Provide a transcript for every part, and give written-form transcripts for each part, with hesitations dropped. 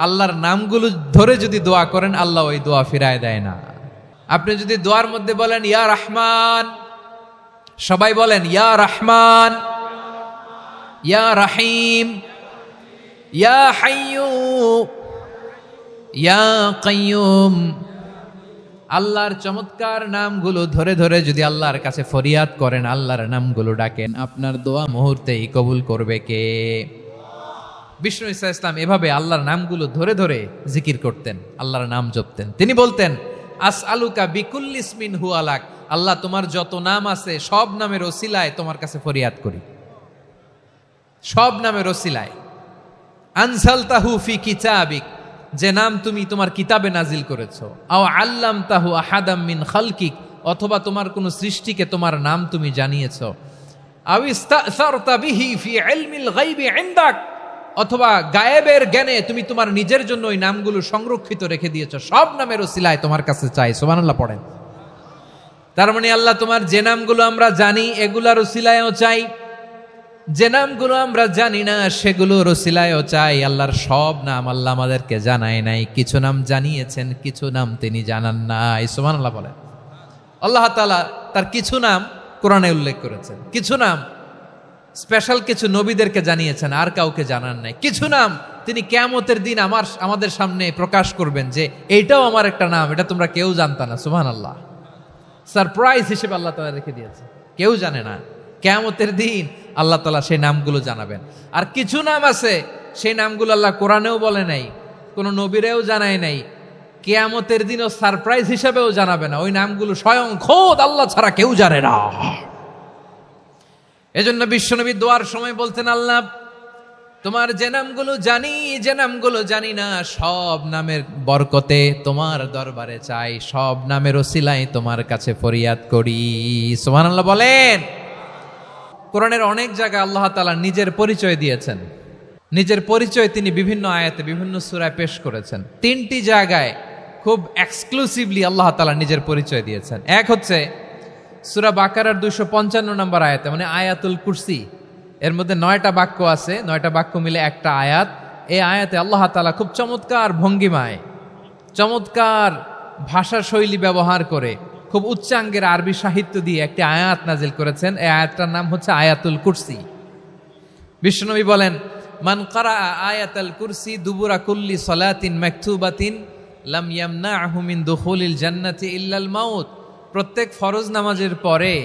আল্লাহর নামগুলো ধরে যদি দোয়া করেন আল্লাহ ওই দোয়া ফিরায় দেয় না। আপনি যদি দোয়ার মধ্যে বলেন ইয়া রহমান, সবাই বলেন ইয়া রহমান, ইয়া রহিম, ইয়া হাইয়্যু, ইয়া কাইয়্যুম, আল্লাহর চমৎকার নামগুলো ধরে ধরে যদি আল্লাহর কাছে ফরিয়াদ করেন, আল্লাহর নামগুলো ডাকেন, আপনার দোয়া মুহূর্তেই কবুল করবে কে? বিষ্ণু ঈসা ইসলাম এভাবে আল্লাহর নামগুলো ধরে ধরে জিকির করতেন, আল্লাহর নাম জপতেন। তিনি বলতেন আসআলুকা বিকুল্লি ইসমিন হুয়া লাক, আল্লাহ তোমার যত নাম আছে সব নামের ওসিলায় তোমার কাছে ফরিয়াদ করি, সব নামের ওসিলায়। আনজালতাহু ফি কিতাবিক, যে নাম তুমি তোমার কিতাবে নাজিল করেছো। আও আল্লামতাহু আহাদাম মিন খালকিক, অথবা তোমার কোন সৃষ্টিকে তোমার নাম তুমি জানিয়েছো। আও ইস্তাসারতা বিহি ফি ইলমিল গায়বি ইনদাক, অথবা গায়েবের জ্ঞানে তুমি তোমার নিজের জন্য ওই নামগুলো সংরক্ষিত রেখে দিয়েছো। সব নামের ওসিলায় তোমার কাছে চাই। সুবহানাল্লাহ পড়েন। তার মানে আল্লাহ তোমার যে নামগুলো আমরা জানি এগুলার ওসিলায়ও চাই, যে নামগুলো আমরা জানি না সেগুলোর ওসিলায়ও চাই। আল্লাহর সব নাম আল্লাহ আমাদেরকে জানায় নাই, কিছু নাম জানিয়েছেন, কিছু নাম তিনি জানান নাই। সুবহানাল্লাহ বলেন। আল্লাহ তাআলা তার কিছু নাম কোরআনে উল্লেখ করেছেন, কিছু নাম স্পেশাল কিছু নবীদেরকে জানিয়েছেন, আর কাউকে জানান নাই। কিছু নাম তিনি কিয়ামতের দিন আমাদের সামনে প্রকাশ করবেন যে এইটাও আমার একটা নাম, এটা তোমরা কেউ জানতা না। সুবহানাল্লাহ, সারপ্রাইজ হিসেবে আল্লাহ তাআলা রেখে দিয়েছে, কেউ জানে না। কিয়ামতের দিন আল্লাহ তাআলা সেই নামগুলো জানাবেন। আর কিছু নাম আছে সেই নামগুলো আল্লাহ কোরআনেও বলে নাই, কোনো নবীরেও জানায় নাই, কিয়ামতের দিনও সারপ্রাইজ হিসেবেও জানাবে না। ওই নামগুলো স্বয়ং খোদ আল্লাহ ছাড়া কেউ জানে না। এজন্য বিশ্বনবী দোয়ার সময় বলতেন আল্লাহ তোমার যে নামগুলো জানি, যে নামগুলো জানি না, সব নামের বরকতে তোমার দরবারে চাই, সব নামের ওসিলায় তোমার কাছে ফরিয়াদ করি। সুবহানাল্লাহ বলেন। কোরআনের অনেক জায়গায় আল্লাহ তাআলা নিজের পরিচয় দিয়েছেন, নিজের পরিচয় তিনি বিভিন্ন আয়াতে বিভিন্ন সূরায় পেশ করেছেন। তিনটি জায়গায় খুব এক্সক্লুসিভলি আল্লাহ তাআলা নিজের পরিচয় দিয়েছেন। এক হচ্ছে সূরা বাকারার 255 নম্বর আয়াতে, মানে আয়াতুল কুরসি, এর মধ্যে 9টা বাক্য আছে, 9টা বাক্য মিলে একটা আয়াত। এই আয়াতে আল্লাহ তাআলা খুব চমৎকার ভঙ্গিমায়, চমৎকার ভাষা শৈলী ব্যবহার করে, খুব উচ্চাঙ্গের আরবি সাহিত্য দিয়ে একটি আয়াত নাজিল করেছেন। এই আয়াতটার নাম হচ্ছে আয়াতুল কুরসি। বিশ্বনবী বলেন মান কারাআ আয়াতুল কুরসি দুবুরা কুল্লি সালাতিন মাকতুবাতিন লাম ইয়ামনাহু মিন দুখুলিল জান্নাতি ইল্লাল মাউত, প্রত্যেক ফরজ নামাজের পরে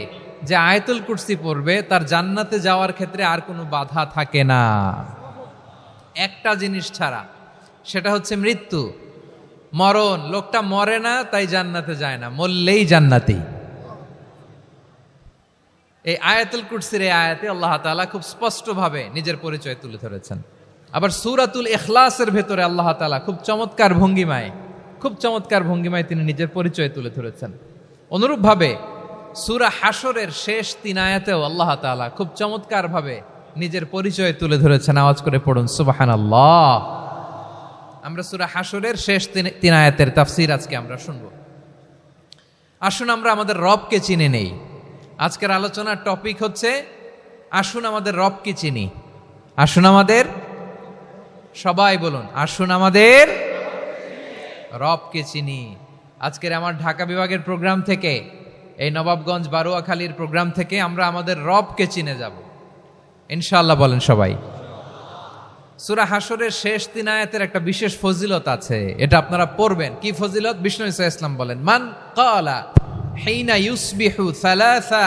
যে আয়াতুল কুরসি পড়বে তার জান্নাতে যাওয়ার ক্ষেত্রে আর কোনো বাধা থাকে না, একটা জিনিস ছাড়া, সেটা হচ্ছে মৃত্যু, মরণ। লোকটা মরে না তাই জান্নাতে যায় না, মরলেই জান্নাতি। এই আয়াতুল কুরসির এই আয়াতে আল্লাহ তাআলা খুব স্পষ্টভাবে নিজের পরিচয় তুলে ধরেছেন। আবার সূরাতুল ইখলাসের ভেতরে আল্লাহ তাআলা খুব চমৎকার ভঙ্গিমায় তিনি নিজের পরিচয় তুলে ধরেছেন। অনুরূপভাবে সূরা হাশরের শেষ 3 আয়াতেও আল্লাহ তাআলা খুব চমৎকার ভাবে নিজের পরিচয় তুলে ধরেছেন। আওয়াজ করে পড়ুন সুবহানাল্লাহ। আমরা সূরা হাশরের শেষ 3 আয়াতের তাফসীর আজকে আমরা শুনব। আসুন আমরা আমাদের রবকে চিনে নেই। আজকের আলোচনার টপিক হচ্ছে আসুন আমাদের রবকে চিনি। আসুন আমাদের, সবাই বলুন, আসুন আমাদের রবকে চিনি। আজকের আমার ঢাকা বিভাগের প্রোগ্রাম থেকে, এই নবাবগঞ্জ বারোয়াখালীর প্রোগ্রাম থেকে আমরা আমাদের রবকে চিনে যাব ইনশাআল্লাহ। বলেন সবাই। সূরা হাশরের শেষ 3 আয়াতের একটা বিশেষ ফজিলত আছে, এটা আপনারা পড়বেন। কি ফজিলত? বিষ্ণু ঈসা ইসলাম বলেন মান ক্বালা হিনা ইউসবিহু সালাসা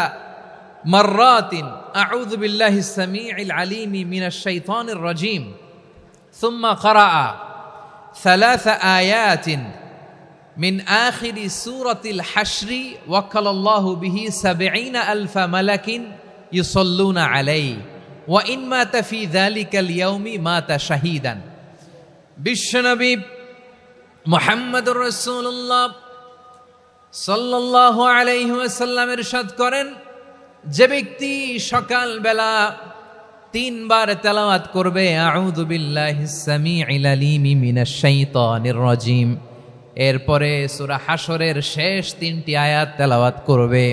মাররাতিন আউযু বিল্লাহিস সামিউল আলিমি মিনাশ শাইতানির রাজীম সুম্মা ক্বারাআ সালাসা আয়াতিন মিন আখিরি সূরাতিল হাশরি ওয়াক্কালাল্লাহু বিহি ৭০,০০০ মালাকিন ইউসাল্লুনা আলাইহি ওয়া ইন মাতা ফি যালিকাল ইয়াউমি মাতা শাহীদান। বিশ্বনবী মুহাম্মদুর রাসূলুল্লাহ সাল্লাল্লাহু আলাইহি ওয়াসাল্লাম ইরশাদ করেন, যে ব্যক্তি সকাল বেলা 3 বার তেলাওয়াত করবে আউযু বিল্লাহিস সামিউল আলিমি মিনাশ শাইতানির রাজীম, এরপরে সূরা হাশরের শেষ 3টি আয়াত তেলাওয়াত করবে,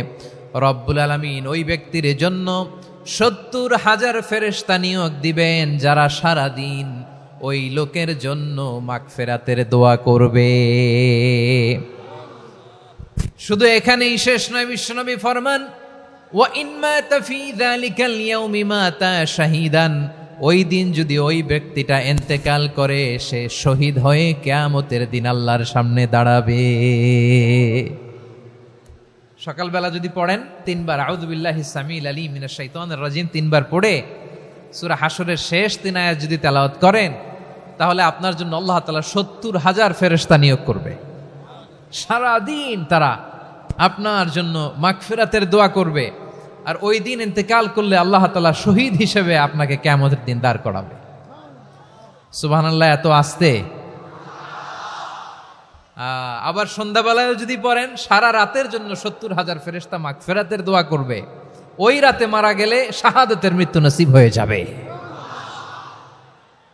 রব্বুল আলামিন ওই ব্যক্তির জন্য ৭০,০০০ ফেরেশতা নিয়োগ দিবেন যারা সারা দিন ওই লোকের জন্য মাগফিরাতের দোয়া করবে। শুধু এখানেই শেষ নয়, বিশ্বনবী ফরমান ওয়া ইন মাতা ফি যালিকাল ইয়াউমি মাতা শাহীদান, ওই দিন যদি ওই ব্যক্তিটা ইন্তেকাল করে সে শহীদ হয়ে কিয়ামতের দিন আল্লাহর সামনে দাঁড়াবে। সকালবেলা যদি পড়েন 3 বার আউযু বিল্লাহিস সামিল আলিম মিনাশ শাইতানির রাজিম 3 বার পড়ে সূরা হাশরের শেষ 3 আয়াত যদি তেলাওয়াত করেন, তাহলে আপনার জন্য আল্লাহ তাআলা 70,000 ফেরেশতা নিয়োগ করবে। সারা দিন তারা আপনার জন্য মাগফিরাতের দোয়া করবে। আর ওই দিন ইন্তেকাল করলে আল্লাহ তাআলা শহীদ হিসেবে আপনাকে কিয়ামতের দিন দাঁড় করাবে। সুবহানাল্লাহ, এত আস্তে। আবার সন্ধ্যাবেলায় যদি পড়েন, সারা রাতের জন্য 70,000 ফেরেশতা মাগফিরাতের দোয়া করবে। ওই রাতে মারা গেলে শাহাদাতের মৃত্যু নসিব হয়ে যাবে।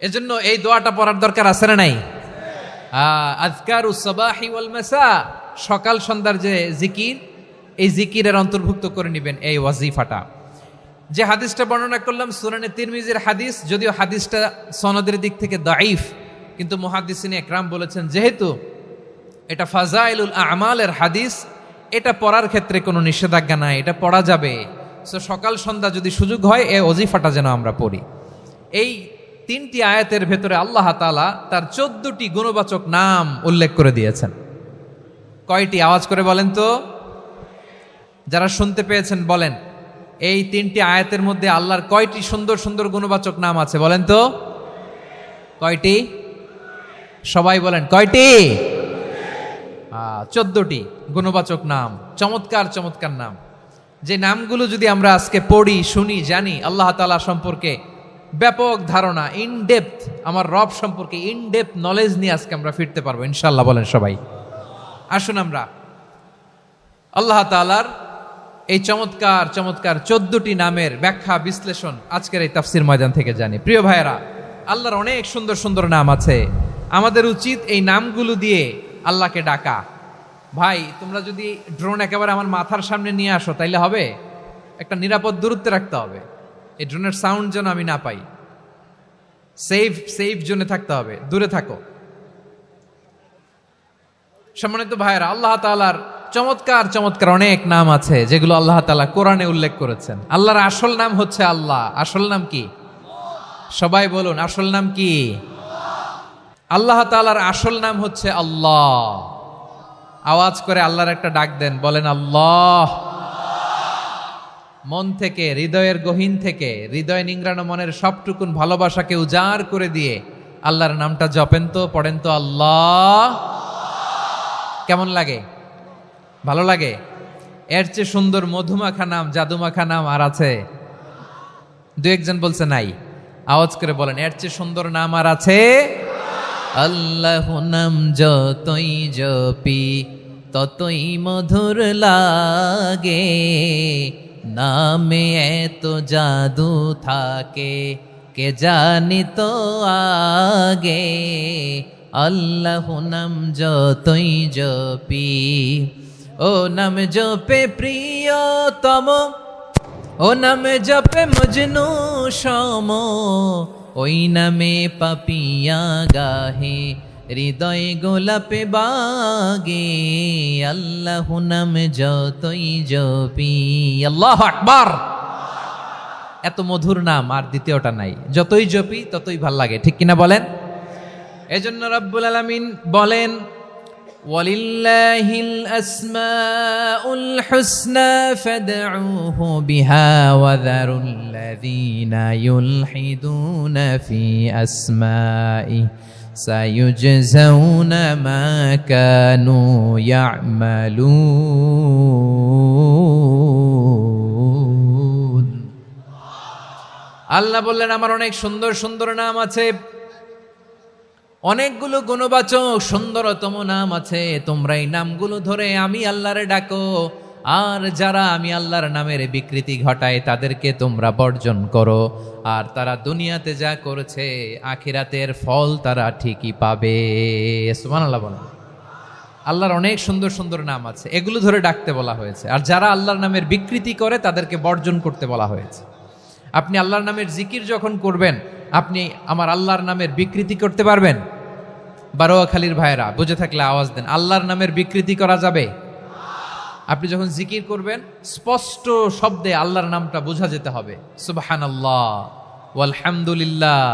এজন্য এই দোয়াটা পড়ার দরকার আছে না নাই? আযকারুস সাবাহি ওয়াল মাসা, সকাল সন্ধ্যার যে জিকির, এই জিকিরের অন্তর্ভুক্ত করে নেবেন এই ওয়াজিফাটা। যে হাদিসটা বর্ণনা করলাম সুনানে তিরমিজির হাদিস, যদিও হাদিসটা সনদের দিক থেকে দাঈফ, কিন্তু মুহাদ্দিসিনে একরাম বলেছেন যেহেতু এটা ফাজাইলুল আমালের হাদিস, এটা পড়ার ক্ষেত্রে কোনো নিষেধাজ্ঞা নাই, এটা পড়া যাবে। সো সকাল সন্ধ্যা যদি সুযোগ হয় এই ওয়াজিফাটা যেন আমরা পড়ি। এই 3টি আয়াতের ভেতরে আল্লাহ তাআলা তার 14টি গুণবাচক নাম উল্লেখ করে দিয়েছেন। কয়টি? আওয়াজ করে বলেন তো, যারা শুনতে পেয়েছেন বলেন, এই 3টি আয়াতের মধ্যে আল্লাহর কয়টি সুন্দর সুন্দর গুণবাচক নাম আছে বলেন তো? কয়টি? সবাই বলেন কয়টি? 14টি গুণবাচক নাম, চমৎকার চমৎকার নাম। যে নামগুলো যদি আমরা আজকে পড়ি, শুনি, জানি, আল্লাহ তাআলা সম্পর্কে ব্যাপক ধারণা, ইনডেপথ, আমার রব সম্পর্কে ইনডেপথ নলেজ নিয়ে আজকে আমরা ফিরতে পারবো ইনশাআল্লাহ। বলেন সবাই। আসুন আমরা আল্লাহ তাআলার এই চমৎকার চমৎকার 14টি নামের ব্যাখ্যা বিশ্লেষণ আজকের এই তাফসীর ময়দান থেকে জানি। প্রিয় ভাইয়েরা, আল্লাহর অনেক সুন্দর সুন্দর নাম আছে। আমাদের উচিত এই নামগুলো দিয়ে আল্লাহকে ডাকা। ভাই, তোমরা যদি ড্রোন একেবারে আমার মাথার সামনে নিয়ে আসো তাইলে হবে? একটা নিরাপদ দূরত্বে রাখতে হবে, এই ড্রোনের সাউন্ড যেন আমি না পাই। সেফ জোনে থাকতে হবে, দূরে থাকো। সম্মানিত ভাইয়েরা, আল্লাহ তাআলার চমৎকার চমৎকার অনেক নাম আছে যেগুলো আল্লাহ তাআলা কোরআনে উল্লেখ করেছেন। আল্লাহর আসল নাম হচ্ছে আল্লাহ। আসল নাম কি? সবাই বলুন, আসল নাম কি? আল্লাহ তাআলার আসল নাম হচ্ছে আল্লাহ। আওয়াজ করে আল্লাহর একটা ডাক দেন, বলেন আল্লাহ। মন থেকে, হৃদয়ের গহীন থেকে, হৃদয় নিংড়ানো মনের সবটুকুন ভালোবাসাকে উজাড় করে দিয়ে আল্লাহর নামটা জপেন তো, পড়েন তো আল্লাহ। কেমন লাগে? ভালো লাগে? এর চেয়ে সুন্দর মধুমাখা নাম, জাদুমাখা নাম আর আছে? দু একজন বলছে নাই। আওয়াজ করে বলেন, এর চেয়ে সুন্দর নাম আর আছে? আল্লাহ নাম যতই জপি ততই মধুর লাগে, নামে এত জাদু থাকে কে জানি তো আগে। আল্লাহ নাম যতই জপি, ও নাম জপে প্রিয়তম, ও নাম জপে মজনু সম, ওই নামে পাপিয়া গাহে হৃদয় গোলাপে বাগে। আল্লাহ নাম যতই জপি। আল্লাহু আকবার। এত মধুর নাম আর দ্বিতীয়টা নাই। যতই জপি ততই ভাল লাগে, ঠিক কিনা বলেন? এজন্য রব্বুল আলামিন বলেন, ওয়ালিল্লাহিল আসমাউল হুসনা ফাদউহু বিহা ওয়া যারুল্লাযীনা ইউলহিদুনা ফি আসমাই সায়ুজজাউনা মা কানু ইয়ামালুন। আল্লাহ বললেন, আমার অনেক সুন্দর সুন্দর নাম আছে, অনেকগুলো গুণবাচক সুন্দরতম নাম আছে। তোমরা এই নামগুলো ধরে আমি আল্লাহরে ডাকো, আর যারা আমি আল্লাহর নামের বিকৃতি ঘটায় তাদেরকে তোমরা বর্জন করো। আর তারা দুনিয়াতে যা করেছে আখিরাতের ফল তারা ঠিকই পাবে। সুবহানাল্লাহ বলেন। আল্লাহর অনেক সুন্দর সুন্দর নাম আছে, এগুলো ধরে ডাকতে বলা হয়েছে। আর যারা আল্লাহর নামের বিকৃতি করে তাদেরকে বর্জন করতে বলা হয়েছে। আপনি আল্লাহর নামের জিকির যখন করবেন, আপনি আমার আল্লাহর নামের বিকৃতি করতে পারবেন? বারোয়াখালীর ভাইয়েরা বুঝে থাকলে আওয়াজ দেন, আল্লাহর নামের বিকৃতি করা যাবে? আপনি যখন জিকির করবেন স্পষ্ট শব্দে আল্লাহর নামটা বোঝা যেতে হবে। সুবহানাল্লাহ, ওয়ালহামদুলিল্লাহ,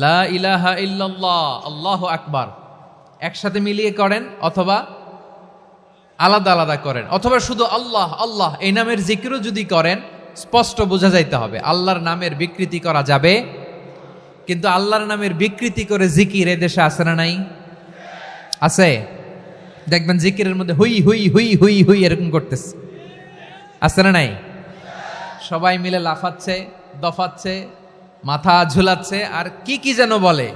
লা ইলাহা ইল্লাল্লাহ, আল্লাহু আকবার একসাথে মিলিয়ে করেন, অথবা আলাদা আলাদা করেন, অথবা শুধু আল্লাহ আল্লাহ এই নামের জিকিরও যদি করেন স্পষ্ট বোঝা যাইতে হবে। আল্লাহর নামের বিকৃতি করা যাবে? কিন্তু আল্লাহর নামের বিকৃতি করে জিকির এদেশে আছে না নাই? আছে। দেখবেন জিকিরের মধ্যে হুই হুই হুই হুই হুই এরকম করতেছে, আছে না নাই? সবাই মিলে লাফাচ্ছে, দফাচ্ছে, মাথা ঝুলাচ্ছে, আর কি কি যেন বলে,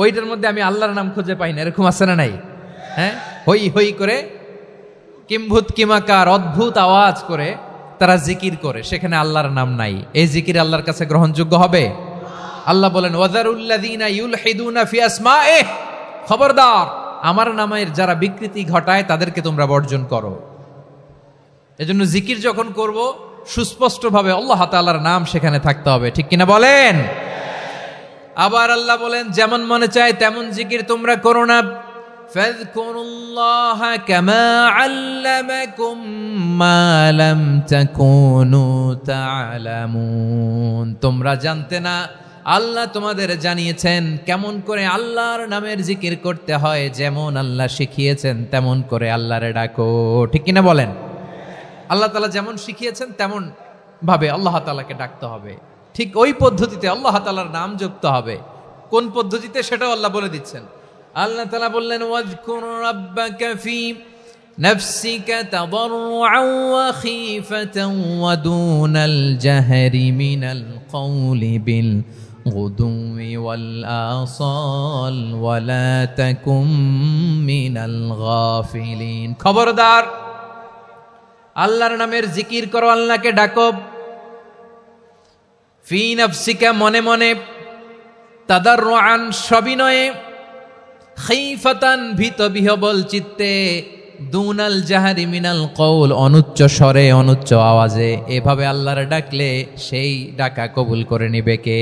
ওইটার মধ্যে আমি আল্লাহর নাম খুঁজে পাই না, এরকম আছে না নাই? হ্যাঁ, হই হই করে কিম্ভূত কিমাকার অদ্ভুত আওয়াজ করে তারা জিকির করে, সেখানে আল্লাহর নাম নাই। এই জিকির আল্লাহর কাছে গ্রহণযোগ্য হবে? আল্লাহ বলেন ওয়াযারুল্লাযীনা ইউলহিদুনা ফি আসমাইহি, খবরদার আমার নামের যারা বিকৃতি ঘটায় তাদেরকে তোমরা বর্জন করো। এজন্য জিকির যখন করব সুস্পষ্টভাবে আল্লাহ তাআলার নাম সেখানে থাকতে হবে, ঠিক কিনা বলেন? আবার আল্লাহ বলেন যেমন মনে চায় তেমন জিকির তোমরা করো না। ফাযকুরুল্লাহা কামা আল্লামাকুম মা লাম তাকুনু তা'লামুন, তোমরা জানতে না, আল্লাহ তোমাদের জানিয়েছেন কেমন করে আল্লাহর নামের জিকির করতে হয়, যেমন আল্লাহ শিখিয়েছেন তেমন করে আল্লাহরে ডাকো, ঠিক কিনা বলেন? আল্লাহ তাআলা যেমন শিখিয়েছেন তেমন ভাবে আল্লাহ তাআলাকে ডাকতে হবে, ঠিক ওই পদ্ধতিতে আল্লাহ তাআলার নাম জপতে হবে। কোন পদ্ধতিতে সেটাও আল্লাহ বলে দিচ্ছেন। আল্লাহ তাআলা বললেন ওয়াযকুর রাব্বাকা ফি নাফসিকা তাদাররুআন ওয়া খীফাতান ওয়া দুনাল জাহরি মিনাল কওলি বিল গুদুওয়ি ওয়াল আসাল ওয়া লা তাকুম মিনাল গাফিলিন, খবরদার আল্লাহর নামের জিকির করো, আল্লাহকে ডাকো। ফি নাফসিকা মনে মনে, তাদাররুআন সবিনয়ে, খীফাতান ভীত বিহবল চিত্তে, দুনাল জাহারি মিনাল কওল অনুচ্চ স্বরে অনুচ্চ আওয়াজে। এভাবে আল্লাহর ডাকলে সেই ডাকা কবুল করে নিবে কে?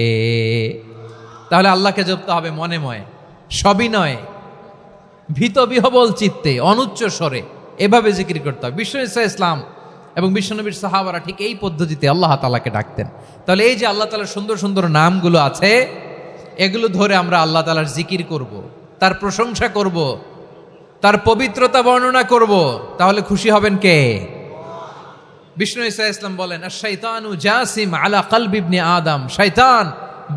তাহলে আল্লাহকে জপতে হবে মনে মনে, সবিনয়ে, ভীত বিহবল চিত্তে, অনুচ্চ স্বরে, এভাবে জিকির করতে হবে। বিশ্ব ইসলাম এবং বিশ্বনবীর সাহাবারা ঠিক এই পদ্ধতিতে আল্লাহ তাআলাকে ডাকতেন। তাহলে এই যে আল্লাহ তাআলার সুন্দর সুন্দর নামগুলো আছে, এগুলো ধরে আমরা আল্লাহ তাআলার জিকির করব, তার প্রশংসা করব, তার পবিত্রতা বর্ণনা করব, তাহলে খুশি হবেন কে? বিষ্ণু ঈসা ইসলাম বলেন আশ-শাইতানু জাসিম আলা কলবি ইবনে আদম, শয়তান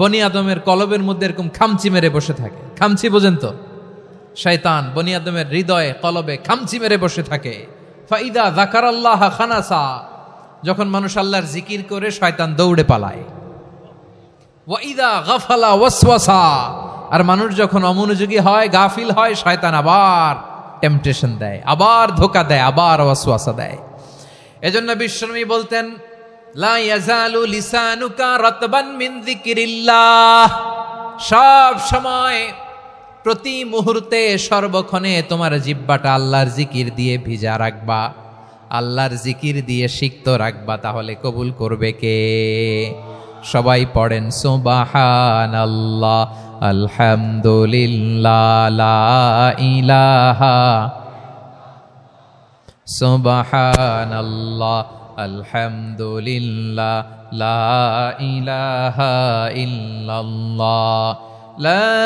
বনি আদমের কলবের মধ্যে এরকম খামচি মেরে বসে থাকে। খামচি বোঝেন তো? শয়তান বনি আদমের হৃদয়ে কলবে খামচি মেরে বসে থাকে। ফাইদা যাকারাল্লাহ খানাসা, যখন মানুষ আল্লাহর জিকির করে শয়তান দৌড়ে পালায়। ওয়াইদা গাফালা ওয়াসওয়াসা, আর মানুষ যখন অমনোযোগী হয়, গাফিল হয়, শয়তান আবার টেম্পটেশন দেয়, আবার ধোঁকা দেয়, আবার ওয়াসওয়াসা দেয়। এজন্য বিশ্বনবী বলতেন লা ইয়াজালু লিসানুকা রাতবান মিন যিকরিল্লাহ, সব সময় প্রতি মুহূর্তে সর্বক্ষণে তোমার জিহ্বাটা আল্লাহর জিকির দিয়ে ভিজা রাখবা, আল্লাহর জিকির দিয়ে সিক্ত রাখবা, তাহলে কবুল করবে কে? সবাই পড়েন সুবহানাল্লাহ, আলহামদুলিল্লাহ, লা ইলাহা, সুবহানাল্লাহ, আলহামদুলিল্লাহ, লা ইলাহা ইল্লাল্লাহ, লা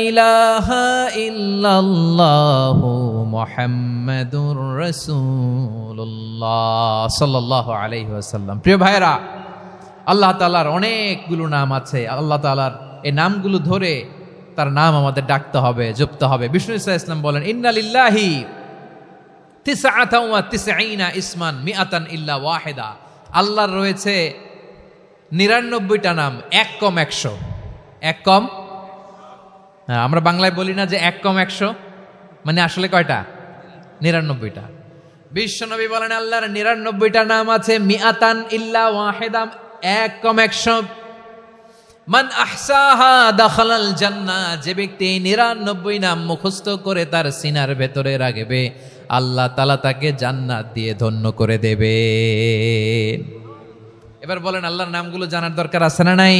ইলাহা ইল্লাল্লাহু মুহাম্মাদুর রাসূলুল্লাহ সাল্লাল্লাহু আলাইহি ওয়াসাল্লাম। প্রিয় ভাইরা, আল্লাহ তাআলার অনেকগুলো নাম আছে। আল্লাহ তাআলার এই নামগুলো ধরে তার নাম আমাদের ডাকতে হবে, জপতে হবে। বিষ্ণু ইসলাম বলেন ইন্না লিল্লাহি তিসআতান ওয়া তিসঈনা ইসমান মিআতান ইল্লা ওয়াহিদা, আল্লাহর রয়েছে 99টা নাম, এক কম 100। এক কম, আমরা বাংলায় বলি না যে এক কম 100, মানে আসলে কয়টা? 99টা। বিশ্বনবী বলেন আল্লাহর 99টা নাম আছে, মিআতান ইল্লা ওয়াহিদা, এক কম 100। মান আহসাহা দাখালাল জান্নাহ, যে ব্যক্তি 99 নাম মুখস্থ করে তার সিনার ভেতরে রাখবে, আল্লাহ তাআলা তাকে জান্নাত দিয়ে ধন্য করে দেবে। এবার বলেন আল্লাহর নামগুলো জানার দরকার আছে না নাই?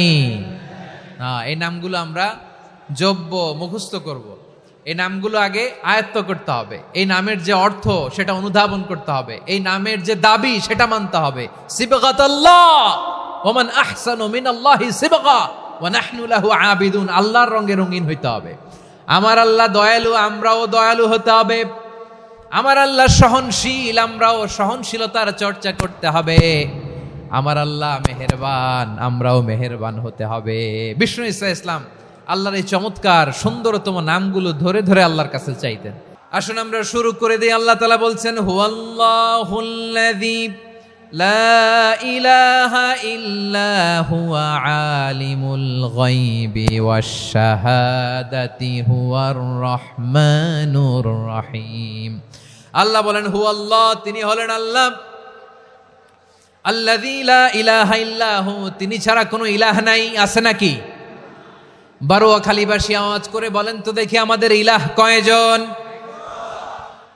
এই নামগুলো আমরা জব্য মুখস্থ করব। এই নামগুলো আগে আয়ত্ত করতে হবে। এই নামের যে অর্থ সেটা অনুধাবন করতে হবে। এই নামের যে দাবি সেটা মানতে হবে। সিবগাতাল্লাহ ওয়া মান আহসানু মিনাল্লাহি সিবগা ওয়া নাহনু লাহু আবিদুন। আল্লাহর রঙে রঙিন হইতে হবে। আমার আল্লাহ দয়ালু, আমরাও দয়ালু হতে হবে। আমার আল্লাহ সহনশীল, আমরাও সহনশীলতার চর্চা করতে হবে। আমার আল্লাহ মেহেরবান, আমরাও মেহেরবান হতে হবে। বিষ্ণু ঈসা ইসলাম আল্লাহর এই চমৎকার সুন্দরতম নামগুলো ধরে ধরে আল্লাহর কাছে চাইতেন। আসুন আমরা শুরু করে দিই। আল্লাহ তাআলা বলছেন, হুয়াল্লাহুল্লাযী লা ইলাহা ইল্লা হুয়া আলিমুল গায়বি ওয়াশ শাহাদাতি হুয়ার রহমানুর রহিম। আল্লাহ বলেন হুয়াল্লাহ, তিনি হলেন আল্লাহ। আল্লাযী লা ইলাহা ইল্লাহু, তিনি ছাড়া কোনো ইলাহ নাই। আছে নাকি? বারোয়াখালীবাসী আওয়াজ করে বলেন তো দেখি আমাদের ইলাহ কয়জন?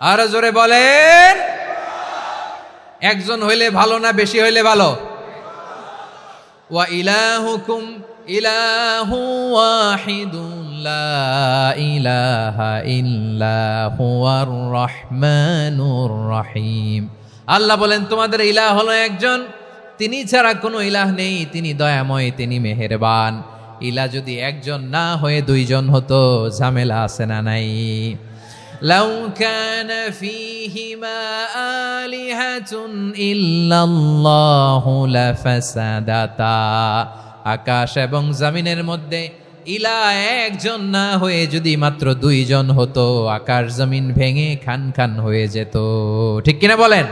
আরো জোরে বলেন। একজন হইলে ভালো না বেশি হইলে ভালো? ওয়া ইলাহুকুম ইলাহু ওয়াহিদুন লা ইলাহা ইল্লা হুয়ার রহমানুর রহিম। আল্লাহ বলেন তোমাদের ইলাহ হলো একজন, তিনি ছাড়া কোনো ইলাহ নেই, তিনি দয়াময়, তিনি মেহেরবান। ইলাহ যদি একজন না হয়ে দুইজন হতো, ঝামেলা আছে না নাই? লাউ কানা ফীহিমা আলিহাতুন ইল্লাল্লাহু লাফাসাদাতা। আকাশ এবং জমিনের মধ্যে ইলাহ একজন না হয়ে যদি মাত্র দুইজন হতো, আকাশ জমিন ভেঙে খান খান হয়ে যেত। ঠিক কিনা বলেন?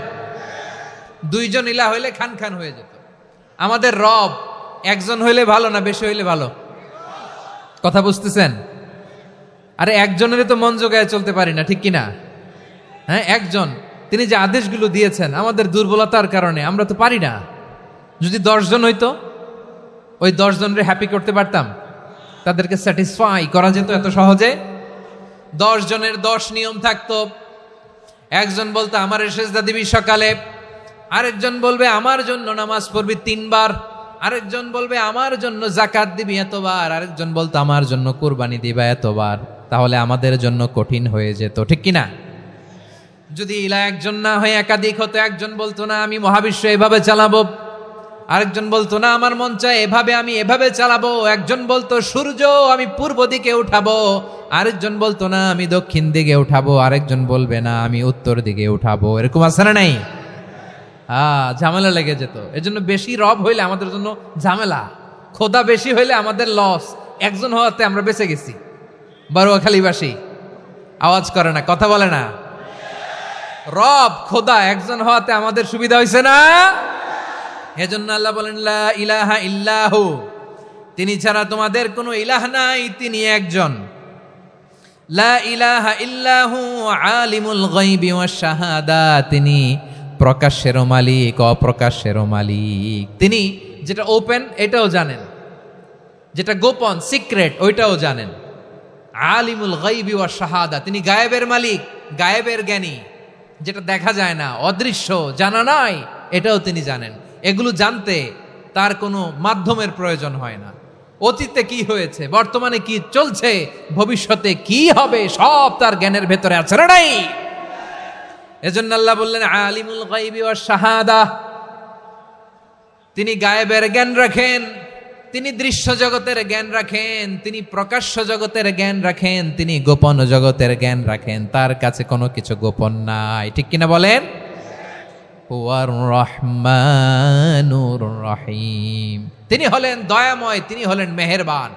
দুইজন ইলাহ হইলে খান খান হয়ে যেত। আমাদের রব একজন হইলে ভালো না বেশি হইলে ভালো? কথা বুঝতেছেন? আরে একজনের তো মন জোগায় চলতে পারি না, ঠিক কিনা? হ্যাঁ, একজন, তিনি যে আদেশগুলো দিয়েছেন আমাদের দুর্বলতার কারণে আমরা তো পারি না। যদি 10 জন হইতো, ওই 10 জনের হ্যাপি করতে পারতাম, তাদেরকে স্যাটিসফাই করা যেত এত সহজে। 10 জনের 10 নিয়ম থাকতো। একজন বলতো আমার সেজদা দিবি সকালে, আরেকজন বলবে আমার জন্য নামাজ পড়বি 3 বার, আরেকজন বলবে আমার জন্য যাকাত দিবি এতবার, আরেকজন বলতো আমার জন্য কুরবানি দিবা এতবার। তাহলে আমাদের জন্য কঠিন হয়ে যেত, ঠিক কিনা? যদি ইলাহ একজন না হয়ে একাধিক হতো, একজন বলতো না আমি মহাবিশ্ব এভাবে চালাবো, আরেকজন বলতো না আমার মন চায় এভাবে, আমি এভাবে চালাবো, একজন বলতো সূর্য আমি পূর্ব দিকে উঠাবো, আরেকজন বলতো না আমি দক্ষিণ দিকে উঠাবো, আরেকজন বলবে না আমি উত্তর দিকে উঠাবো। এরকম আছে না নাই? ঝামেলা লেগে যেত। এজন্য বেশি রব হইলে আমাদের জন্য ঝামেলা, খোদা বেশি হইলে আমাদের লস। একজন হওয়াতে আমরা বেঁচে গেছি। বারোয়াখালীবাসী আওয়াজ করে না, কথা বলে না। রব খোদা একজন হওয়াতে আমাদের সুবিধা হয়েছে না? এজন্য আল্লাহ বলেন লা ইলাহা ইল্লাহু, তিনি ছাড়া তোমাদের কোনো ইলাহ নাই, তিনি একজন। লা ইলাহা ইল্লাহু আলিমুল গায়বি ওয়াশ শাহাদা, তিনি প্রকাশ্যেরও মালিক অপ্রকাশ্যেরও মালিক। তিনি যেটা ওপেন এটাও জানেন, যেটা গোপন সিক্রেট ওইটাও জানেন। আলিমুল গায়বি ওয়াশ শাহাদা, তিনি গায়েবের মালিক, গায়েবের জ্ঞানী, যেটা দেখা যায় না, অদৃশ্য, জানা নাই, এটাও তিনি জানেন। এগুলো জানতে তার কোনো মাধ্যমের প্রয়োজন হয় না। অতীতে কি হয়েছে, বর্তমানে কি চলছে, ভবিষ্যতে কি হবে, সব তার জ্ঞানের ভেতরে আছে না নাই? এজন্য আল্লাহ বললেন আলিমুল গায়বি ওয়াশ শাহাদা, তিনি গায়েবের জ্ঞান রাখেন, তিনি দৃশ্য জগতের জ্ঞান রাখেন, তিনি প্রকাশ্য জগতের জ্ঞান রাখেন, তিনি গোপন জগতের জ্ঞান রাখেন। তার কাছে কোনো কিছু গোপন নাই, ঠিক কিনা বলেন? হুয়ার রহমানুর রহিম, তিনি হলেন দয়াময়, তিনি হলেন মেহেরবান।